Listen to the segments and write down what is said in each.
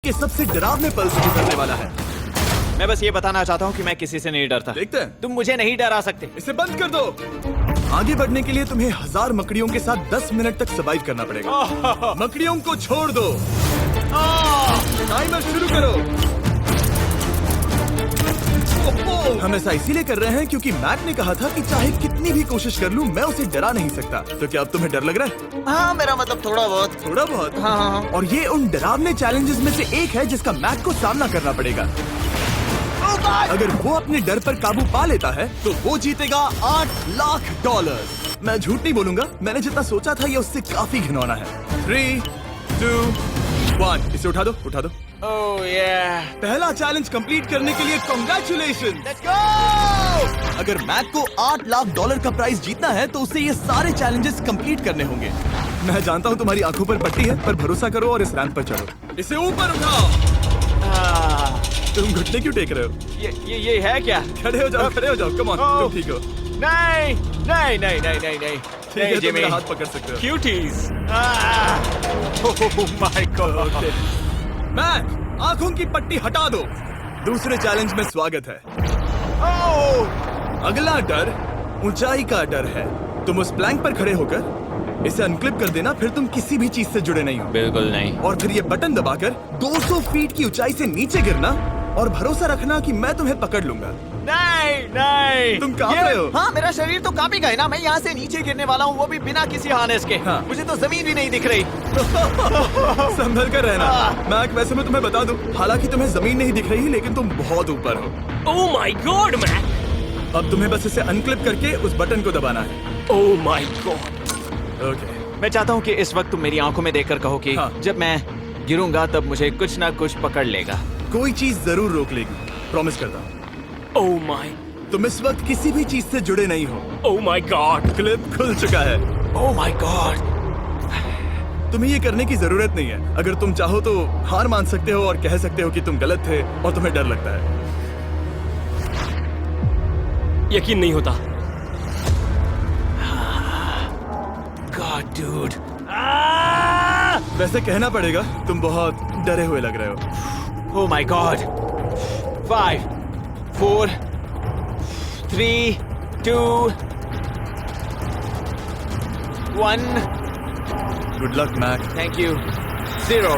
ये सबसे डरावने पल से गुजरने वाला है। मैं बस ये बताना चाहता हूँ कि मैं किसी से नहीं डरता। देखते हैं। तुम मुझे नहीं डरा सकते। इसे बंद कर दो। आगे बढ़ने के लिए तुम्हें 1000 मकड़ियों के साथ 10 मिनट तक सर्वाइव करना पड़ेगा। मकड़ियों को छोड़ दो। टाइमर शुरू करो। हम ऐसा इसीलिए कर रहे हैं क्योंकि मैक ने कहा था कि चाहे कितनी भी कोशिश कर लूं, मैं उसे डरा नहीं सकता। तो क्या अब तुम्हें डर लग रहा है? हाँ, मेरा मतलब थोड़ा बहुत। थोड़ा बहुत? हाँ। और ये उन डरावने चैलेंजेस में से एक है जिसका मैक को सामना करना पड़ेगा। अगर वो अपने डर पर काबू पा लेता है तो वो जीतेगा $8 लाख। मैं झूठ नहीं बोलूंगा, मैंने जितना सोचा था ये उससे काफी घिनौना है। 3, 2, 1 इसे उठा दो, उठा दो। ओह yeah. पहला चैलेंज कंप्लीट करने के लिए कांग्रेचुलेशन। Let's go! अगर मैक को $8 लाख का प्राइज जीतना है तो उसे ये सारे चैलेंजेस कंप्लीट करने होंगे। मैं जानता हूँ तुम्हारी आंखों पर पट्टी है, पर भरोसा करो और इस रैंप पर चढ़ो। इसे ऊपर उठाओ। तुम घुटने क्यों टेक रहे हो? ये है क्या? खड़े हो जाओ, खड़े हो जाओ। कम ऑन, तुम ठीक हो? नहीं नहीं नहीं नहीं नहीं नहीं। ठीक है, तुम मेरा हाथ पकड़ सकते हो। Cuties. Oh my god. Mac, आंखों की पट्टी हटा दो। दूसरे चैलेंज में स्वागत है। अगला डर ऊंचाई का डर है। तुम उस प्लैंक पर खड़े होकर इसे अनक्लिप कर देना, फिर तुम किसी भी चीज से जुड़े नहीं हो। बिल्कुल नहीं। और फिर ये बटन दबाकर 200 फीट की ऊंचाई से नीचे गिरना और भरोसा रखना कि मैं तुम्हें पकड़ लूंगा। नहीं नहीं। तुम कांप रहे हो? हाँ, मेरा शरीर तो कांप ही गया ना। मैं यहाँ से नीचे गिरने वाला हूँ, वो भी बिना किसी हार्नेस के। हाँ। मुझे तो जमीन भी नहीं दिख रही। संभल कर रहना। मैक, वैसे मैं तुम्हें बता दूं, हालांकि तुम्हें जमीन नहीं दिख रही, लेकिन तुम बहुत ऊपर हो। Oh my god Mac! अब तुम्हें बस इसे अनक्लिप करके उस बटन को दबाना है। ओह माय गॉड! ओके। मैं चाहता हूँ कि इस वक्त तुम मेरी आंखों में देखकर कहो कि हाँ। जब मैं गिरूंगा तब मुझे कुछ ना कुछ पकड़ लेगा। कोई चीज जरूर रोक लेगी, प्रॉमिस करता हूँ। Oh my! तुम इस वक्त किसी भी चीज से जुड़े नहीं हो। Oh my God! क्लिप खुल चुका है। ओह माय गॉड। तुम्हें ये करने की जरूरत नहीं है। अगर तुम चाहो तो हार मान सकते हो और कह सकते हो कि तुम गलत थे और तुम्हें डर लगता है। यकीन नहीं होता। God dude. वैसे कहना पड़ेगा, तुम बहुत डरे हुए लग रहे हो। Oh my god. 5, 4, 3, 2, 1। Good luck Mac. Thank you. 0।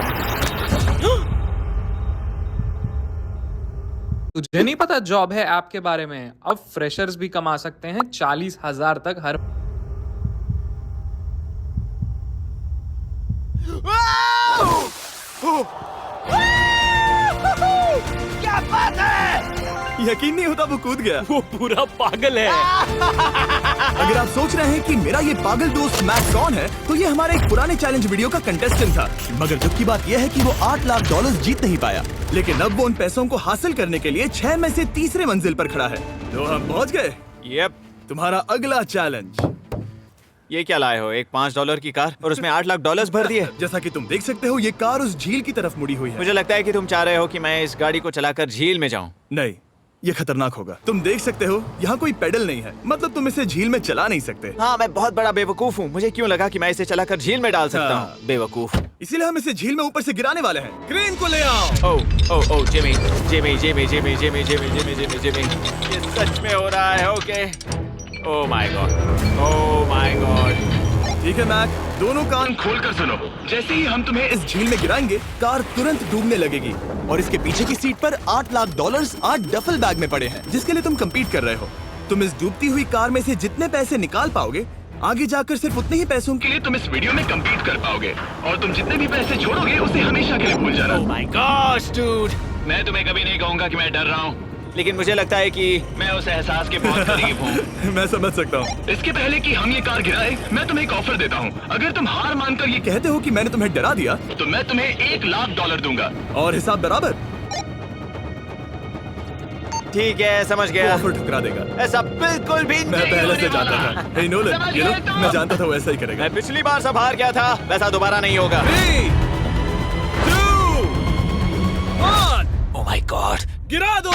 तुझे नहीं पता जॉब है ऐप के बारे में? अब फ्रेशर्स भी कमा सकते हैं 40,000 तक हर। क्या बात है! यकीन नहीं होता वो कूद गया। वो पूरा पागल है। अगर आप सोच रहे हैं कि मेरा ये पागल दोस्त मैक कौन है, तो ये हमारे एक पुराने चैलेंज वीडियो का कंटेस्टेंट था। मगर दुख की बात यह है कि वो $8 लाख जीत नहीं पाया। लेकिन अब वो उन पैसों को हासिल करने के लिए 6 में से तीसरे मंजिल पर खड़ा है। तो हम पहुंच गए। यप। तुम्हारा अगला चैलेंज। ये क्या लाए हो? एक $5 की कार और उसमें $8 लाख भर दिए। जैसा कि तुम देख सकते हो, ये कार उस झील की तरफ मुड़ी हुई है। मुझे लगता है कि तुम चाह रहे हो कि मैं इस गाड़ी को चलाकर झील में जाऊं। नहीं, ये खतरनाक होगा। तुम देख सकते हो, यहाँ कोई पेडल नहीं है, मतलब तुम इसे झील में चला नहीं सकते। हाँ, मैं बहुत बड़ा बेवकूफ हूँ। मुझे क्यों लगा कि मैं इसे चलाकर झील में डाल सकता हाँ। हूँ? बेवकूफ। इसीलिए हम इसे झील में ऊपर से गिराने वाले हैं। क्रेन को ले आओ। Oh Jimmy Jimmy Jimmy Jimmy Jimmy Jimmy Jimmy Jimmy Jimmy, ये सच में हो रहा है? Okay. Oh my god, oh my god. ठीक है मैक, दोनों कान खोलकर सुनो। जैसे ही हम तुम्हें इस झील में गिराएंगे, कार तुरंत डूबने लगेगी और इसके पीछे की सीट पर $8 लाख 8 डफल बैग में पड़े हैं, जिसके लिए तुम compete कर रहे हो। तुम इस डूबती हुई कार में से जितने पैसे निकाल पाओगे, आगे जाकर सिर्फ उतने ही पैसों के लिए तुम इस वीडियो में compete कर पाओगे। और तुम जितने भी पैसे छोड़ोगे, उसे हमेशा के लिए भूल जाना। Oh my gosh dude. मैं तुम्हें कभी नहीं कहूंगा कि मैं डर रहा हूँ। लेकिन मुझे लगता है कि मैं उस एहसास के बहुत करीब हूँ। मैं समझ सकता हूँ। इसके पहले कि हम ये कार गिराए, मैं तुम्हें एक ऑफर देता हूँ। अगर तुम हार मानकर ये कहते हो कि मैंने तुम्हें डरा दिया, तो मैं तुम्हें $1 लाख दूंगा। और हिसाब बराबर। ठीक है, समझ गया। ऑफर ठुकरा देगा। ऐसा बिल्कुल भी मैं नहीं पहले होने से जानता वाला। था। हे नोलन, समझ ये लो, गए तुम? मैं जानता था वो ऐसा ही करेगा। मैं पिछली बार सब हार गया था, वैसा दोबारा नहीं होगा। 3, 2, 1 ओह माय गॉड। गिरा दो।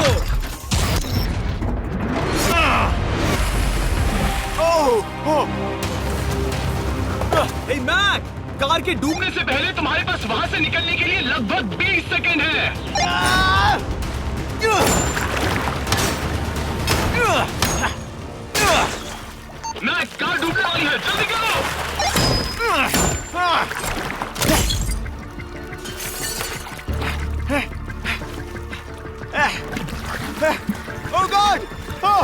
हे मैक, कार के डूबने से पहले तुम्हारे पास वहां से निकलने के लिए लगभग 20 सेकंड है। मैं कार डूबने वाली है, जल्दी करो। Oh God! Oh!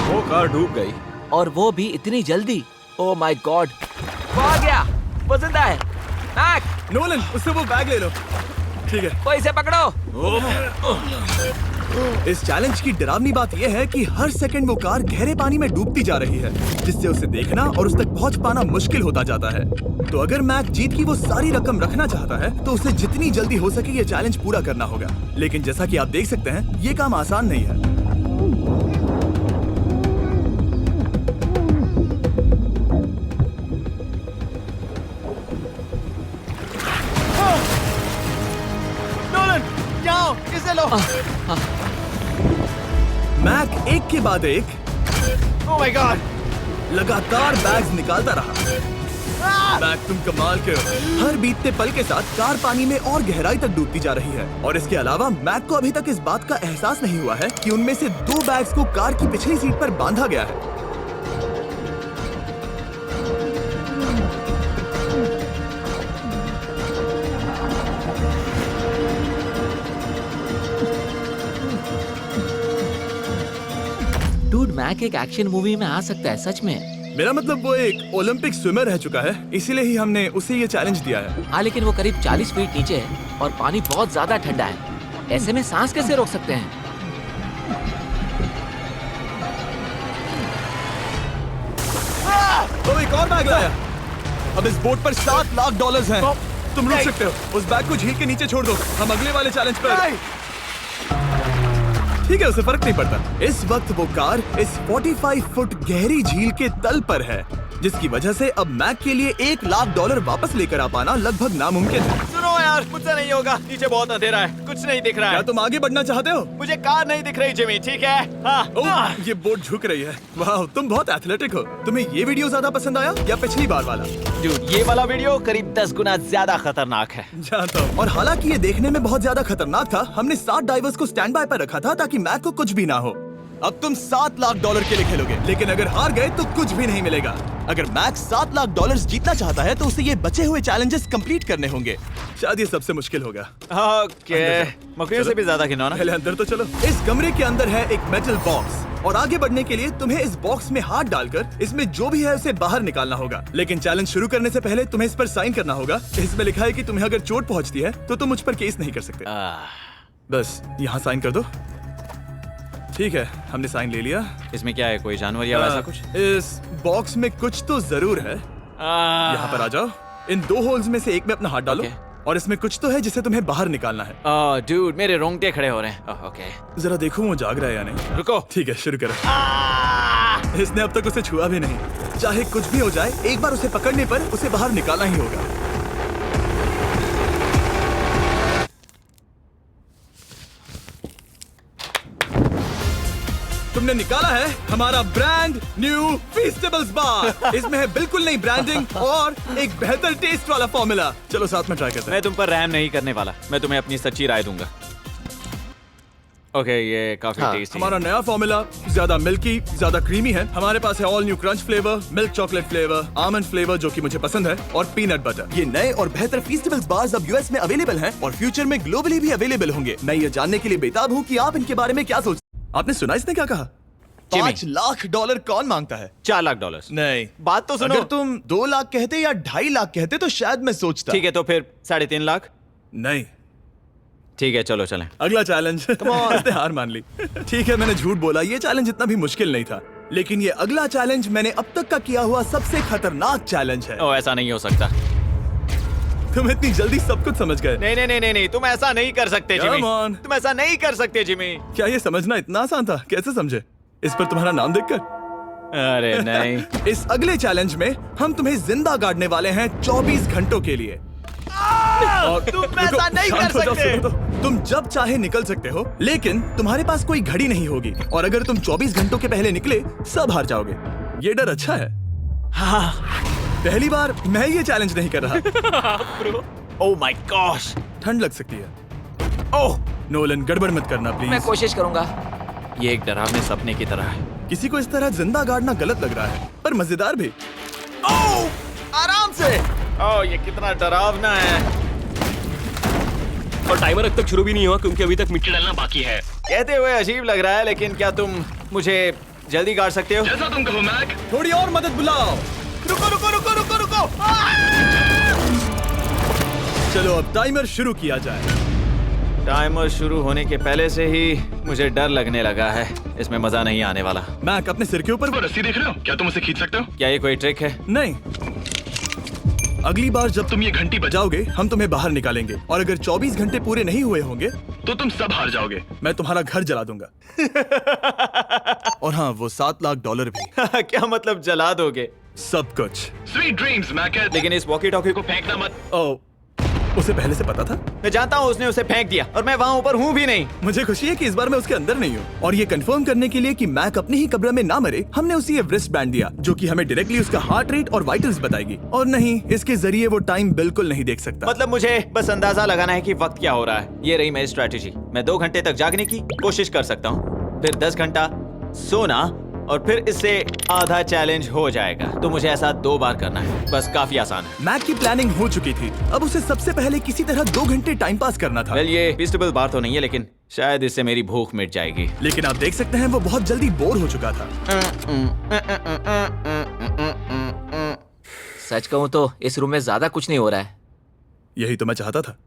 वो कार डूब गई। और वो भी इतनी जल्दी। ओह माय गॉड! वो आ गया। वो जिंदा है। मैक, नोलन, उससे वो बैग ले लो। ठीक है। वो इसे पकड़ो। इस चैलेंज की डरावनी बात यह है कि हर सेकंड वो कार गहरे पानी में डूबती जा रही है, जिससे उसे देखना और उस तक पहुंच पाना मुश्किल होता जाता है। तो अगर मैक जीत की वो सारी रकम रखना चाहता है तो उसे जितनी जल्दी हो सके ये चैलेंज पूरा करना होगा। लेकिन जैसा कि आप देख सकते हैं, ये काम आसान नहीं है। नोलन, जाओ, इसे लो। मैक एक के बाद एक ओह माय गॉड! लगातार बैग्स निकालता रहा। मैक, तुम कमाल के हो। हर बीतते पल के साथ कार पानी में और गहराई तक डूबती जा रही है, और इसके अलावा मैक को अभी तक इस बात का एहसास नहीं हुआ है कि उनमें से 2 बैग्स को कार की पिछली सीट पर बांधा गया है। डूड, मैक एक एक्शन मूवी में आ सकता है, सच में। मेरा मतलब वो एक ओलंपिक स्विमर रह चुका है, इसीलिए ही हमने उसे ये चैलेंज दिया है। हाँ, लेकिन वो करीब 40 फीट नीचे है और पानी बहुत ज्यादा ठंडा है। ऐसे में सांस कैसे रोक सकते हैं? तो एक और बैग लाया। अब इस बोट पर $7 लाख हैं। तुम रुक सकते हो। उस बैग को झील के नीचे छोड़ दो। हम अगले वाले चैलेंज पर। ठीक है, उसे फर्क नहीं पड़ता। इस वक्त वो कार इस 45 फुट गहरी झील के तल पर है, जिसकी वजह से अब मैक के लिए $1 लाख वापस लेकर आ पाना लगभग नामुमकिन है। सुनो यार, मुझसे नहीं होगा। नीचे बहुत अंधेरा है, कुछ नहीं दिख रहा क्या है। तुम आगे बढ़ना चाहते हो? मुझे कार नहीं दिख रही जिमी, ठीक है? हाँ। ओह, ये बोट झुक रही है। वाह, तुम बहुत एथलेटिक हो। तुम्हें ये वीडियो ज्यादा पसंद आया या पिछली बार वाला? Dude, ये वाला वीडियो करीब 10 गुना ज्यादा खतरनाक है। जानता हूँ। और हालांकि ये देखने में बहुत ज्यादा खतरनाक था, हमने 7 डाइवर्स को स्टैंड बाय पर रखा था ताकि मैक को कुछ भी ना हो। अब तुम $7 लाख के लिए खेलोगे, लेकिन अगर हार गए तो कुछ भी नहीं मिलेगा। अगर मैक $7 लाख जीतना चाहता है तो उसे ये बचे हुए चैलेंजेस कंप्लीट करने होंगे। शायद ये सबसे मुश्किल होगा। ओके, मकड़ियों से भी ज्यादा खिलौना। पहले अंदर तो चलो। इस कमरे के अंदर है एक मेटल बॉक्स, और आगे बढ़ने के लिए तुम्हें इस बॉक्स में हाथ डालकर इसमें जो भी है उसे बाहर निकालना होगा। लेकिन चैलेंज शुरू करने से पहले तुम्हें इस पर साइन करना होगा। इसमें लिखा है कि तुम्हें अगर चोट पहुंचती है तो तुम मुझ पर केस नहीं कर सकते। बस यहाँ साइन कर दो। ठीक है, हमने साइन ले लिया। इसमें क्या है, कोई जानवर या वैसा कुछ? इस बॉक्स में कुछ तो जरूर है। यहाँ पर आ जाओ। इन 2 होल्स में से एक में अपना हाथ डालो। और इसमें कुछ तो है जिसे तुम्हें बाहर निकालना है। डूड, मेरे रोंगटे खड़े हो रहे हैं। ओके, जरा देखो वो जाग रहा है या नहीं। रुको। ठीक है, शुरू करो। इसने अब तक उसे छुआ भी नहीं। चाहे कुछ भी हो जाए, एक बार उसे पकड़ने पर उसे बाहर निकालना ही होगा। तुमने निकाला है हमारा ब्रांड न्यू फीस्टेबल्स बार। इसमें है बिल्कुल नई ब्रांडिंग और एक बेहतर टेस्ट वाला फॉर्मूला। चलो साथ में ट्राई करते हैं। मैं तुम पर रहम नहीं करने वाला। मैं तुम्हें अपनी सच्ची राय दूंगा। ओके, ये काफी टेस्टी हमारा नया फॉर्मूला ज्यादा मिल्की, ज्यादा क्रीमी है। हमारे पास है all new crunch flavour, milk chocolate flavour, almond flavour जो कि मुझे पसंद है, और पीनट बटर। ये नए और बेहतर फीस्टेबल्स बार्स अब यूएस में अवेलेबल हैं और फ्यूचर में ग्लोबली भी अवेलेबल होंगे। मैं ये जानने के लिए बेताब हूँ कि आप इनके बारे में क्या सोचते हैं। आपने सुना इसने क्या कहा? $5 लाख कौन मांगता है? $4 लाख। नहीं, बात तो सुनो। अगर तुम 2 लाख कहते या 2.5 लाख कहते तो शायद मैं सोचता। ठीक है, तो फिर 3.5 लाख। नहीं, ठीक है, चलो चलें। अगला चैलेंज। इसने हार मान ली। ठीक है, मैंने झूठ बोला। ये चैलेंज इतना भी मुश्किल नहीं था, लेकिन ये अगला चैलेंज मैंने अब तक का किया हुआ सबसे खतरनाक चैलेंज है। ओ, ऐसा नहीं हो सकता। तुम इतनी जल्दी सब कुछ समझ गए। नहीं नहीं नहीं नहीं नहीं, तुम ऐसा नहीं कर सकते जिमी। Come on. तुम ऐसा नहीं कर सकते जिमी। क्या ये समझना इतना आसान था? कैसे समझे? इस पर तुम्हारा नाम देखकर? अरे नहीं। इस अगले चैलेंज में हम तुम्हें जिंदा गाड़ने वाले हैं 24 घंटों के लिए। और तुम रुको, ऐसा नहीं कर शांत हो जाओ, सकते। सुनो तो। तुम जब चाहे निकल सकते हो, लेकिन तुम्हारे पास कोई घड़ी नहीं होगी और अगर तुम 24 घंटों के पहले निकले सब हार जाओगे। ये डर अच्छा है। हाँ। पहली बार मैं ये चैलेंज नहीं कर रहा। Oh my gosh. ठंड लग सकती है। ओह, नोलन गड़बड़ मत करना मैं प्लीज। कोशिश करूंगा। ये एक डरावने सपने की तरह है। किसी को इस तरह जिंदा गाड़ना गलत लग रहा है, पर मजेदार भी। ओह, आराम से। ओह, ये कितना डरावना है। और टाइमर अब तक शुरू भी नहीं हुआ क्योंकि अभी तक मिट्टी डलना बाकी है। कहते हुए अजीब लग रहा है, लेकिन क्या तुम मुझे जल्दी गाड़ सकते हो? जैसा तुम कहो मैक। थोड़ी और मदद बुलाओ। रुको रुको रुको रुको रुको। चलो अब टाइमर शुरू किया जाए। टाइमर शुरू होने के पहले से ही मुझे डर लगने लगा है। इसमें मजा नहीं आने वाला। मैक अपने सिर के ऊपर वो रस्सी देख रहे हो? क्या तुम उसे खींच सकते हो? क्या ये कोई ट्रिक है? नहीं। अगली बार जब तुम ये घंटी बजाओगे हम तुम्हें बाहर निकालेंगे और अगर 24 घंटे पूरे नहीं हुए होंगे तो तुम सब हार जाओगे। मैं तुम्हारा घर जला दूंगा। और हाँ, वो $7 लाख भी। क्या मतलब जला दोगे? सब कुछ। Sweet dreams Mac. लेकिन इस वॉकी टॉकी को फेंकना मत। ओ, उसे पहले से पता था? मैं जानता हूँ उसने उसे फेंक दिया और मैं वहाँ ऊपर हूँ भी नहीं। मुझे खुशी है कि इस बार मैं उसके अंदर नहीं हूँ। और ये कंफर्म करने के लिए कि मैक अपनी ही कब्र में ना मरे, हमने उसे ये रिस्ट बैंड दिया जो कि हमें डायरेक्टली उसका हार्ट रेट और वाइटल्स बताएगी। और नहीं, इसके जरिए वो टाइम बिल्कुल नहीं देख सकता। मतलब मुझे बस अंदाजा लगाना है कि वक्त क्या हो रहा है। ये रही मेरी स्ट्रेटेजी। मैं 2 घंटे तक जागने की कोशिश कर सकता हूँ, फिर 10 घंटा सोना और फिर इससे आधा चैलेंज हो जाएगा। तो मुझे ऐसा 2 बार करना है। बस काफी आसान है। मैक की प्लानिंग हो चुकी थी। अब उसे सबसे पहले किसी तरह 2 घंटे टाइम पास करना था। वेल, ये फीस्टेबल बार तो नहीं है, लेकिन शायद इससे मेरी भूख मिट जाएगी। लेकिन आप देख सकते हैं वो बहुत जल्दी बोर हो चुका था। सच कहूँ तो इस रूम में ज्यादा कुछ नहीं हो रहा है। यही तो मैं चाहता था।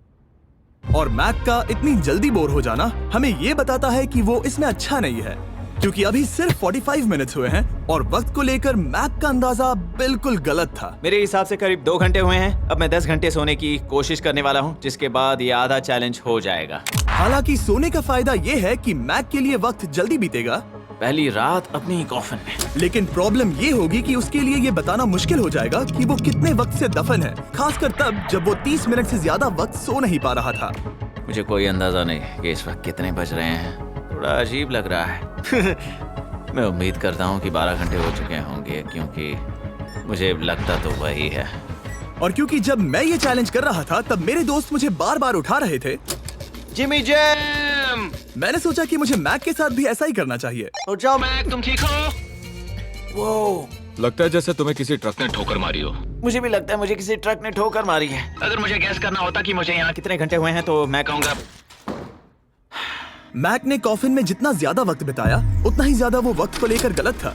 और मैक का इतनी जल्दी बोर हो जाना हमें ये बताता है कि वो इसमें अच्छा नहीं है, क्योंकि अभी सिर्फ 45 मिनट्स हुए हैं और वक्त को लेकर मैक का अंदाजा बिल्कुल गलत था। मेरे हिसाब से करीब 2 घंटे हुए हैं। अब मैं 10 घंटे सोने की कोशिश करने वाला हूँ, जिसके बाद ये आधा चैलेंज हो जाएगा। हालांकि सोने का फायदा ये है कि मैक के लिए वक्त जल्दी बीतेगा, पहली रात अपनी कॉफिन में। लेकिन प्रॉब्लम ये होगी कि उसके लिए ये बताना मुश्किल हो जाएगा कि वो कितने वक्त से दफन है, खासकर तब जब वो 30 मिनट से ज्यादा वक्त सो नहीं पा रहा था। मुझे कोई अंदाजा नहीं कि इस वक्त कितने बज रहे हैं। थोड़ा अजीब लग रहा है। मैं उम्मीद करता हूँ कि 12 घंटे हो चुके होंगे, क्योंकि मुझे लगता तो वही है। और क्योंकि जब मैं ये चैलेंज कर रहा था तब मेरे दोस्त मुझे बार बार उठा रहे थे, जिमी जैम, मैंने सोचा कि मुझे मैक के साथ भी ऐसा ही करना चाहिए। उठ जाओ। मैक तुम ठीक हो? वो लगता है जैसे तुम्हें किसी ट्रक ने ठोकर मारी हो। मुझे भी लगता है मुझे किसी ट्रक ने ठोकर मारी है। अगर मुझे गैस करना होता कि मुझे यहाँ कितने घंटे हुए हैं तो मैं कहूँगा मैक ने कॉफिन में जितना ज्यादा वक्त बिताया उतना ही ज्यादा वो वक्त को लेकर गलत था।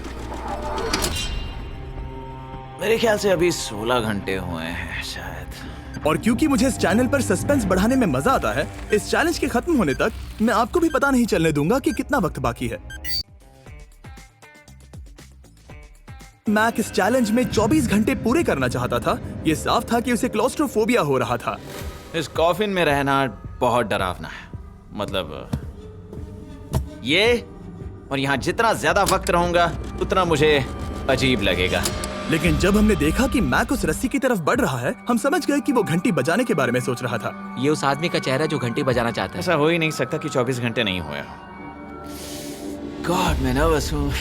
मेरे ख्याल से अभी 16 घंटे हुए हैं शायद। और क्योंकि मुझे इस चैनल पर सस्पेंस बढ़ाने में मजा आता है, इस चैलेंज के खत्म होने तक मैं आपको भी पता नहीं चलने दूंगा कि कितना वक्त बाकी है। मैक इस चैलेंज में 24 घंटे पूरे करना चाहता था। ये साफ था कि उसे क्लॉस्ट्रोफोबिया हो रहा था। इस कॉफिन में रहना बहुत डरावना है। मतलब ये, और यहाँ जितना ज्यादा वक्त रहूंगा उतना मुझे अजीब लगेगा। लेकिन जब हमने देखा कि मैक उस रस्सी की तरफ बढ़ रहा है, हम समझ गए कि वो घंटी बजाने के बारे में सोच रहा था। ये उस आदमी का चेहरा जो घंटी बजाना चाहता है। ऐसा हो ही नहीं सकता कि 24 घंटे नहीं हुए। गॉड, मैं नर्वस हूँ।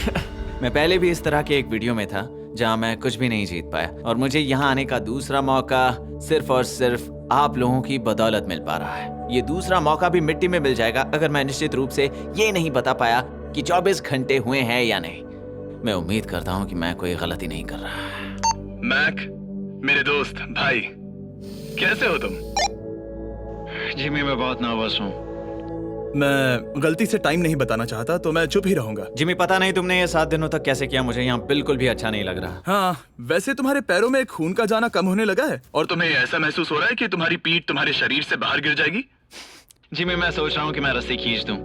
मैं पहले भी इस तरह के एक वीडियो में था जहाँ मैं कुछ भी नहीं जीत पाया, और मुझे यहाँ आने का दूसरा मौका सिर्फ और सिर्फ आप लोगों की बदौलत मिल पा रहा है। ये दूसरा मौका भी मिट्टी में मिल जाएगा अगर मैं निश्चित रूप से ये नहीं बता पाया कि 24 घंटे हुए हैं या नहीं। मैं उम्मीद करता हूँ कि मैं कोई गलती नहीं कर रहा। मैक, मेरे दोस्त भाई, कैसे हो तुम? जिमी, मैं बहुत नर्वस हूँ। मैं गलती से टाइम नहीं बताना चाहता तो मैं चुप ही रहूंगा। जिमी, पता नहीं तुमने ये 7 दिनों तक कैसे किया, मुझे यहाँ बिल्कुल भी अच्छा नहीं लग रहा। हाँ, वैसे तुम्हारे पैरों में खून का जाना कम होने लगा है। और तुम्हें ऐसा महसूस हो रहा है कि तुम्हारी पीठ तुम्हारे शरीर से बाहर गिर जाएगी? जिमी, मैं सोच रहा हूँ कि मैं रस्सी खींच दूं।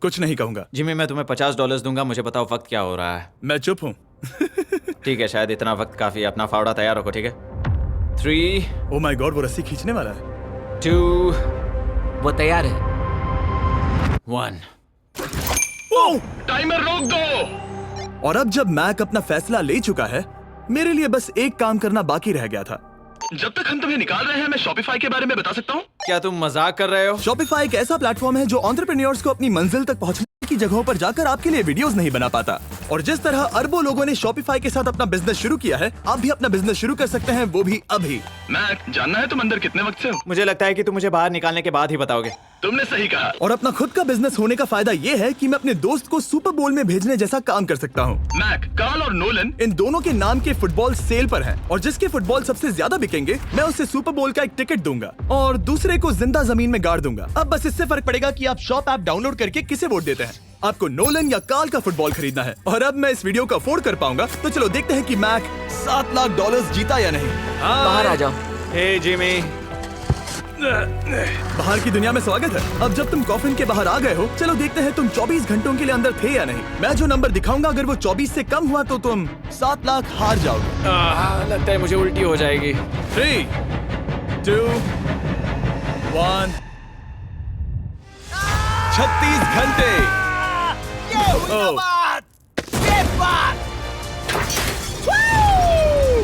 कुछ नहीं कहूंगा। जिमी, मैं तुम्हें $50 दूंगा, मुझे बताओ वक्त क्या हो रहा है। मैं चुप हूँ। ठीक है, शायद इतना वक्त काफी है। अपना फावड़ा तैयार रखो, ठीक है? 3, ओह माय गॉड, वो रस्सी खींचने वाला है। 2, वो तैयार है। 1। टाइमर रोक दो। और अब जब मैक अपना फैसला ले चुका है, मेरे लिए बस एक काम करना बाकी रह गया था। जब तक हम तुम्हें निकाल रहे हैं, मैं शॉपिफाई के बारे में बता सकता हूँ। क्या तुम मजाक कर रहे हो? शॉपिफाई एक ऐसा प्लेटफॉर्म है जो एंटरप्रेन्योर्स को अपनी मंजिल तक पहुंचने की जगहों पर जाकर आपके लिए वीडियोस नहीं बना पाता। और जिस तरह अरबों लोगों ने शॉपिफाई के साथ अपना बिजनेस शुरू किया है, आप भी अपना बिजनेस शुरू कर सकते हैं, वो भी अभी। मैक, जानना है तुम अंदर कितने वक्त से हो? मुझे लगता है कि तुम मुझे बाहर निकालने के बाद ही बताओगे। तुमने सही कहा। और अपना खुद का बिजनेस होने का फायदा ये है कि मैं अपने दोस्त को सुपर बोल में भेजने जैसा काम कर सकता हूँ। मैक, कार्ल और नोलन इन दोनों के नाम के फुटबॉल सेल पर हैं, और जिसके फुटबॉल सबसे ज्यादा बिकेंगे, मैं उसे सुपर बोल का एक टिकट दूंगा और दूसरे को जिंदा जमीन में गाड़ दूंगा। अब बस इससे फर्क पड़ेगा कि आप शॉप ऐप डाउनलोड करके किसे वोट देते हैं। आपको नोलन या कार्ल का फुटबॉल खरीदना है। और अब मैं इस वीडियो को अफोर्ड कर पाऊंगा, तो चलो देखते हैं कि मैक $7 लाख जीता या नहीं। बाहर आ जाओ। हे जिमी, बाहर की दुनिया में स्वागत है। अब जब तुम कॉफिन के बाहर आ गए हो, चलो देखते हैं तुम 24 घंटों के लिए अंदर थे या नहीं। मैं जो नंबर दिखाऊंगा, अगर वो 24 से कम हुआ तो तुम 7 लाख हार जाओगे। लगता है मुझे उल्टी हो जाएगी। 3, 2, 1। 36 घंटे।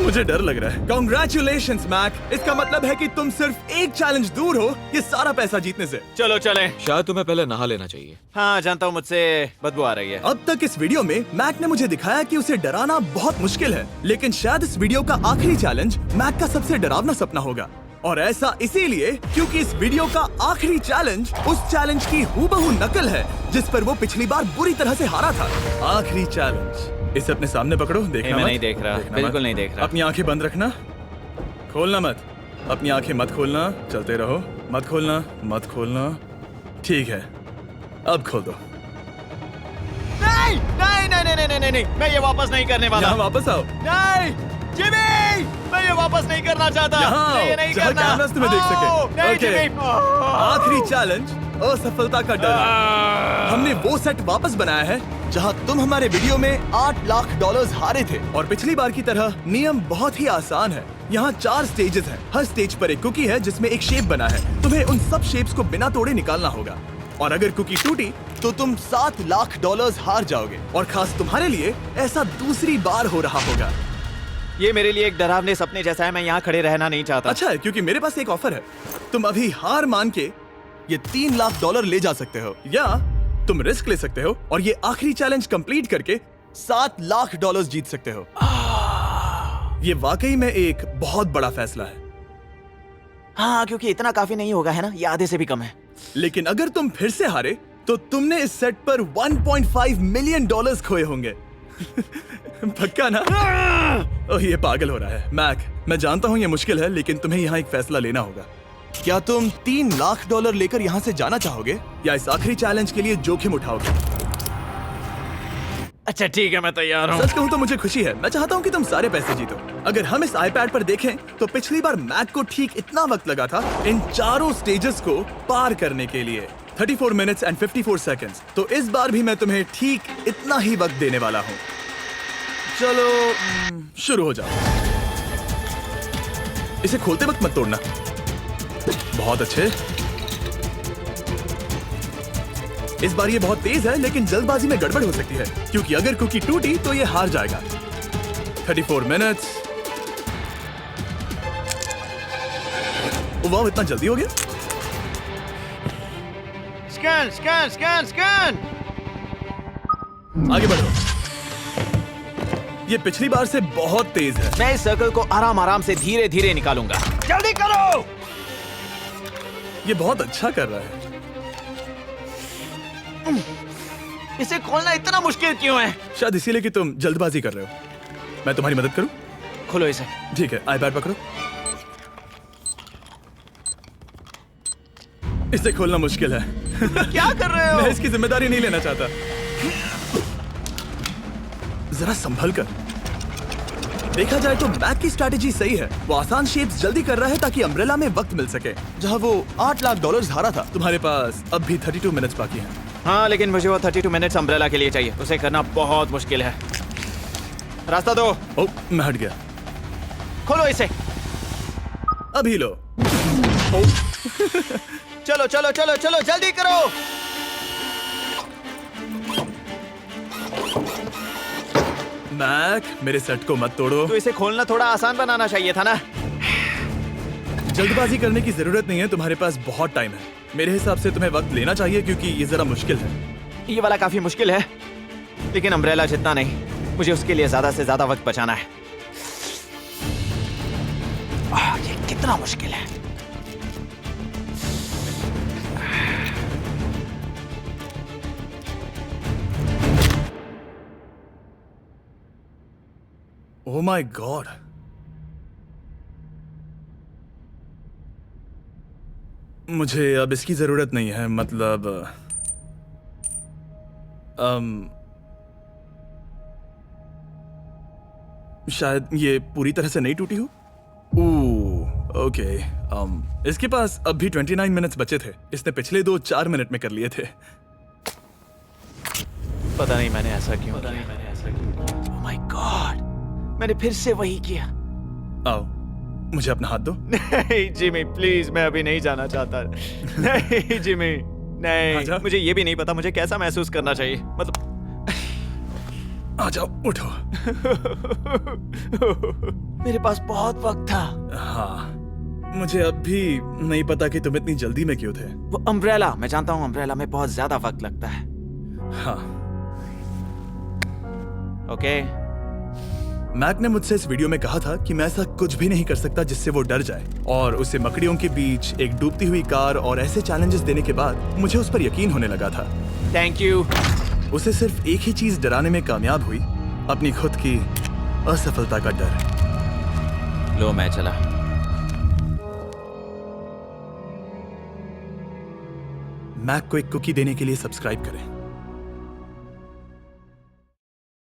मुझे डर लग रहा है। Congratulations, Mac. इसका मतलब है कि तुम सिर्फ एक चैलेंज दूर हो ये सारा पैसा जीतने से। चलो चलें। शायद तुम्हें पहले नहा लेना चाहिए। हाँ, जानता हूँ, मुझसे बदबू आ रही है। अब तक इस वीडियो में मैक ने मुझे दिखाया कि उसे डराना बहुत मुश्किल है, लेकिन शायद इस वीडियो का आखिरी चैलेंज मैक का सबसे डरावना सपना होगा। और ऐसा इसीलिए क्योंकि इस वीडियो का आखिरी चैलेंज उस चैलेंज की हूबहू नकल है जिस पर वो पिछली बार बुरी तरह से हारा था। आखिरी चैलेंज। इसे अपने सामने पकड़ो, देखना मैं मत। नहीं देख रहा, देखना बिल्कुल मत। नहीं देख रहा। अपनी आंखें बंद रखना, खोलना मत। अपनी आंखें मत खोलना, चलते रहो। मत खोलना, मत खोलना। ठीक है, अब खोल दो। नहीं नहीं नहीं नहीं नहीं नहीं, मैं ये वापस नहीं करने वाला। यहाँ वापस आओ। नहीं जिमी, मैं ये वापस नहीं करना चाहता। यहाँ मैं ये आओ, नहीं जहाँ करना। कैमरास तुम्हें देख सके। नहीं ओके। जिमी। आखिरी चैलेंज असफलता का डर। हमने वो सेट वापस बनाया है जहां तुम हमारे वीडियो में $8 लाख हारे थे। और पिछली बार की तरह नियम बहुत ही आसान है। यहाँ 4 स्टेजेस हैं। हर स्टेज पर एक कुकी है जिसमें एक शेप बना है। तुम्हें उन सब शेप्स को बिना तोड़े निकालना होगा। और अगर कुकी टूटी तो तुम $7 लाख हार जाओगे। और खास तुम्हारे लिए ऐसा दूसरी बार हो रहा होगा। ये मेरे लिए एक डरावने सपने जैसा है। मैं यहाँ खड़े रहना नहीं चाहता। अच्छा है, क्योंकि मेरे पास एक ऑफर है। तुम अभी हार मान के ये $3 लाख ले जा सकते हो, या तुम रिस्क ले सकते हो और ये आखिरी चैलेंज कंप्लीट करके $7 लाख जीत सकते हो। ये वाकई में एक बहुत बड़ा फैसला है। हाँ, क्योंकि इतना काफी नहीं होगा, है ना? ये आधे से भी कम है। लेकिन अगर तुम फिर से हारे तो तुमने इस सेट पर $1.5 मिलियन खोए होंगे। पक्का ना? ओह, ये पागल हो रहा है। मैक, मैं जानता हूँ ये मुश्किल है, लेकिन तुम्हें यहाँ एक फैसला लेना होगा। क्या तुम $3 लाख लेकर यहाँ से जाना चाहोगे, या इस आखिरी चैलेंज के लिए जोखिम उठाओगे? अच्छा ठीक है, मैं तैयार हूँ। सच कहूँ तो मुझे खुशी है। मैं चाहता हूँ कि तुम सारे पैसे जीतो। अगर हम इस iPad पर देखें तो पिछली बार मैक को ठीक इतना वक्त लगा था इन चारों स्टेजेस को पार करने के लिए, 34 मिनट्स एंड 54 सेकंड्स। तो इस बार भी मैं तुम्हें ठीक इतना ही वक्त देने वाला हूँ। चलो शुरू हो जाओ। इसे खोलते वक्त मत तोड़ना। बहुत अच्छे। इस बार ये बहुत तेज है, लेकिन जल्दबाजी में गड़बड़ हो सकती है, क्योंकि अगर कुकी टूटी तो ये हार जाएगा। 34 मिनट्स। वाह, इतना जल्दी हो गया। Scan scan scan scan. आगे बढ़ो। ये पिछली बार से बहुत तेज है। मैं इस सर्कल को आराम आराम से धीरे धीरे निकालूंगा। जल्दी करो। ये बहुत अच्छा कर रहा है। इसे खोलना इतना मुश्किल क्यों है? शायद इसीलिए कि तुम जल्दबाजी कर रहे हो। मैं तुम्हारी मदद करूं? खोलो इसे। ठीक है, iPad पकड़ो। इसे खोलना मुश्किल है। क्या कर रहे हो? मैं इसकी जिम्मेदारी नहीं लेना चाहता। जरा संभल कर। देखा जाए तो मैक की स्ट्रैटेजी सही है। वो आसान शेप्स जल्दी कर रहा है ताकि अम्ब्रेला में वक्त मिल सके। जहां वो $8 लाख हारा था, तुम्हारे पास अब भी 32 मिनट्स बाकी हैं। हाँ, लेकिन मुझे वो 32 मिनट्स अम्ब्रेला के लिए चाहिए। उसे करना बहुत मुश्किल है। रास्ता दो। ओह, मैं हट गया। खोलो इसे। अभी लो। चलो चलो चलो चलो, जल्दी करो। मैक, मेरे सेट को मत तोड़ो। तो इसे खोलना थोड़ा आसान बनाना चाहिए था ना। जल्दबाजी करने की जरूरत नहीं है, तुम्हारे पास बहुत टाइम है। मेरे हिसाब से तुम्हें वक्त लेना चाहिए क्योंकि ये जरा मुश्किल है। ये वाला काफी मुश्किल है, लेकिन अम्ब्रेला जितना नहीं। मुझे उसके लिए ज्यादा से ज्यादा वक्त बचाना है। ये कितना मुश्किल है। ओह माय गॉड, मुझे अब इसकी जरूरत नहीं है। मतलब शायद ये पूरी तरह से नहीं टूटी हो। ओके, इसके पास अब भी 29 मिनट्स बचे थे। इसने पिछले 4 मिनट में कर लिए थे। पता नहीं मैंने ऐसा क्यों किया। ओह माय गॉड, मैंने फिर से वही किया। आओ, मुझे अपना हाथ दो। नहीं जिमी, प्लीज, मैं अभी नहीं जाना चाहता। नहीं जिमी, नहीं। आजा। मुझे ये भी नहीं पता मुझे कैसा महसूस करना चाहिए। मतलब आ जाओ, उठो। मेरे पास बहुत वक्त था। हाँ, मुझे अब भी नहीं पता कि तुम इतनी जल्दी में क्यों थे। वो अम्ब्रेला, मैं जानता हूँ अम्ब्रेला में बहुत ज्यादा वक्त लगता है। हाँ, ओके। मैक ने मुझसे इस वीडियो में कहा था कि मैं ऐसा कुछ भी नहीं कर सकता जिससे वो डर जाए, और उसे मकड़ियों के बीच एक डूबती हुई कार और ऐसे चैलेंजेस देने के बाद मुझे उस पर यकीन होने लगा था। Thank you. उसे सिर्फ एक ही चीज डराने में कामयाब हुई, अपनी खुद की असफलता का डर। लो, मैं चला। मैक को एक कुकी देने के लिए सब्सक्राइब करें।